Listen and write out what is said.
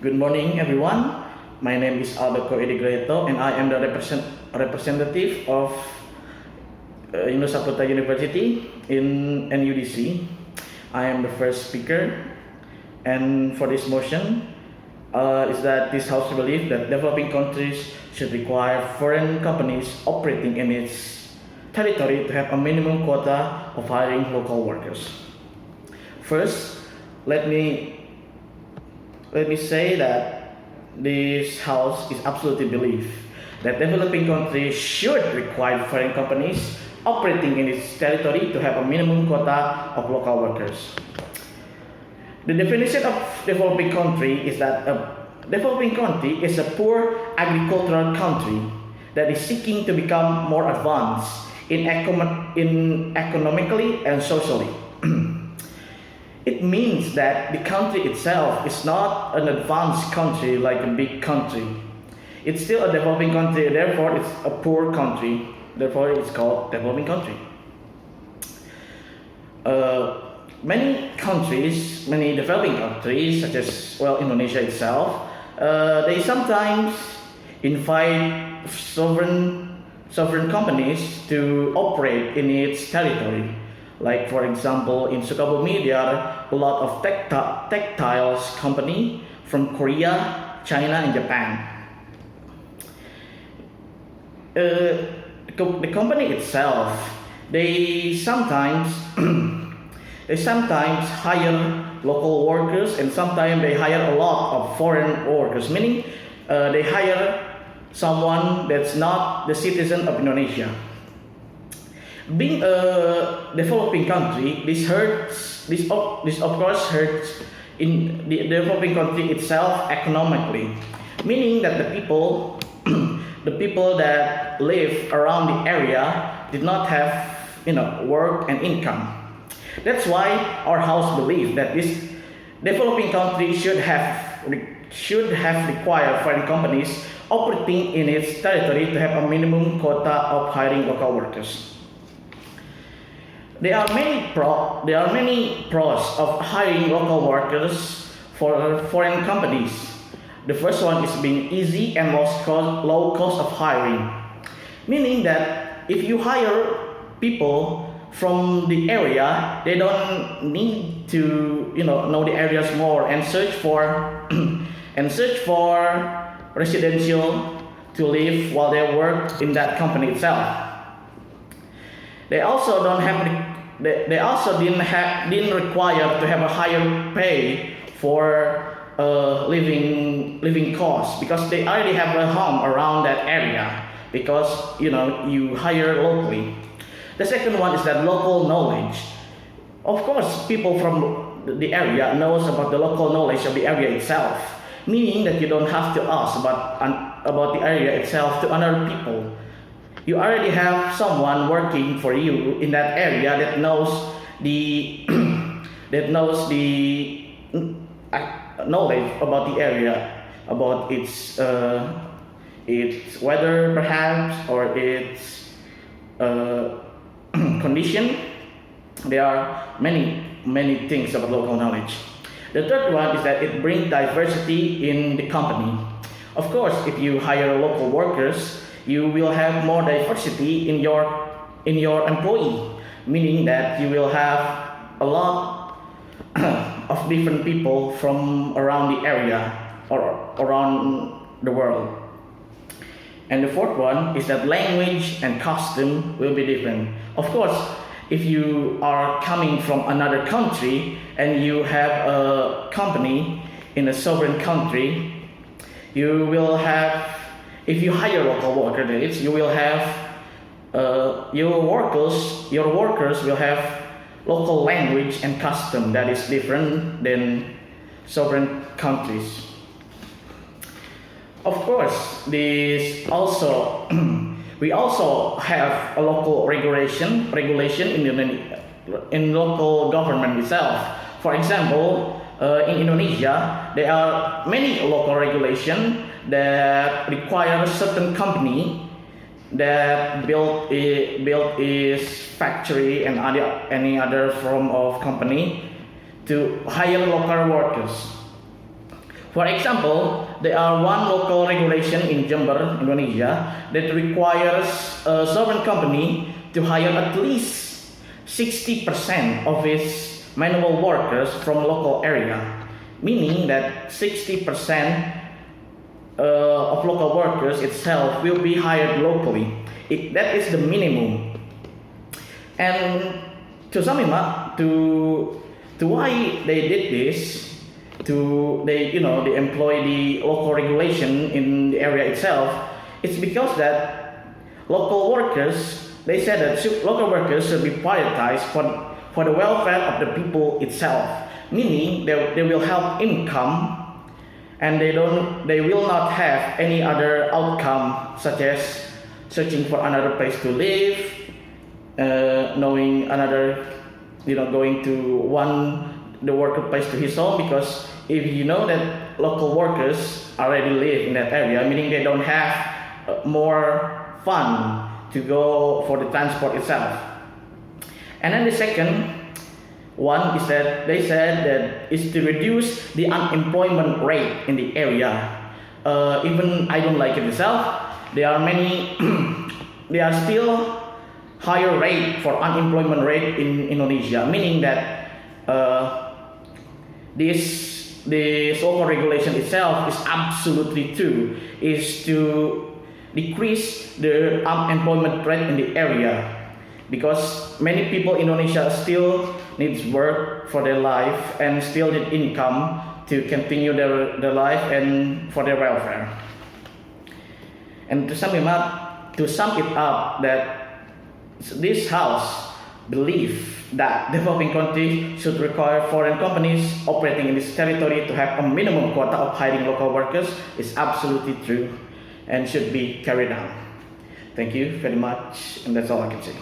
Good morning, everyone. My name is Grahito, and I am the representative of Nusa University in NUDC. I am the first speaker, and for this motion is that this House believes that developing countries should require foreign companies operating in its territory to have a minimum quota of hiring local workers. First, let me say that this House is absolutely believe that developing countries should require foreign companies operating in its territory to have a minimum quota of local workers. The definition of developing country is that a developing country is a poor agricultural country that is seeking to become more advanced in economically and socially. It means that the country itself is not an advanced country like a big country. It's still a developing country, therefore it's a poor country. Therefore it's called developing country. Many developing countries, such as Indonesia itself, they sometimes invite sovereign companies to operate in its territory. Like for example, in Sukabumi, there are a lot of textiles company from Korea, China, and Japan. The company itself, they sometimes hire local workers, and sometimes they hire a lot of foreign workers. Meaning, they hire someone that's not the citizen of Indonesia. Being a developing country, this of course hurts in the developing country itself economically, meaning that the people that live around the area did not have work and income. That's why our House believes that this developing country should have required foreign companies operating in its territory to have a minimum quota of hiring local workers. There are many pros of hiring local workers for foreign companies. The first one is being easy and low cost of hiring, meaning that if you hire people from the area, they don't need to know the areas more and search for residential to live while they work in that company itself. They also didn't require to have a higher pay for living costs, because they already have a home around that area, because you hire locally. The second one is that local knowledge. Of course, people from the area knows about the local knowledge of the area itself, meaning that you don't have to ask about the area itself to other people. You already have someone working for you in that area that knows the knowledge about the area, about its weather perhaps, or its condition. There are many things about local knowledge. The third one is that it brings diversity in the company. Of course, if you hire local workers, you will have more diversity in your employee, meaning that you will have a lot of different people from around the area or around the world. And the fourth one is that language and custom will be different. Of course, if you are coming from another country and you have a company in a sovereign country, you will have, if you hire local workers, you will have your workers will have local language and custom that is different than sovereign countries. Of course, we also have a local regulation in local government itself. For example, in Indonesia, there are many local regulations that require a certain company that built its factory and any other form of company to hire local workers. For example, there are one local regulation in Jember, Indonesia, that requires a sovereign company to hire at least 60% of its manual workers from local area, meaning that 60% of local workers itself will be hired locally. That is the minimum. And to sum it up, to why they did this, they employ the local regulation in the area itself. It's because that local workers, they said that local workers should be prioritized for the welfare of the people itself, meaning they will have income, and they will not have any other outcome, such as searching for another place to live, knowing another, going to the worker place to his home, because if you know that local workers already live in that area, meaning they don't have more fund to go for the transport itself. And then the second one is that they said that is to reduce the unemployment rate in the area. Even I don't like it myself. There are many, there are still higher rate for unemployment rate in Indonesia, meaning that this local regulation itself is absolutely true, is to decrease the unemployment rate in the area, because many people in Indonesia still needs work for their life and still need income to continue their life and for their welfare. And to sum it up, that this house believes that developing countries should require foreign companies operating in this territory to have a minimum quota of hiring local workers is absolutely true and should be carried out. Thank you very much, and that's all I can say.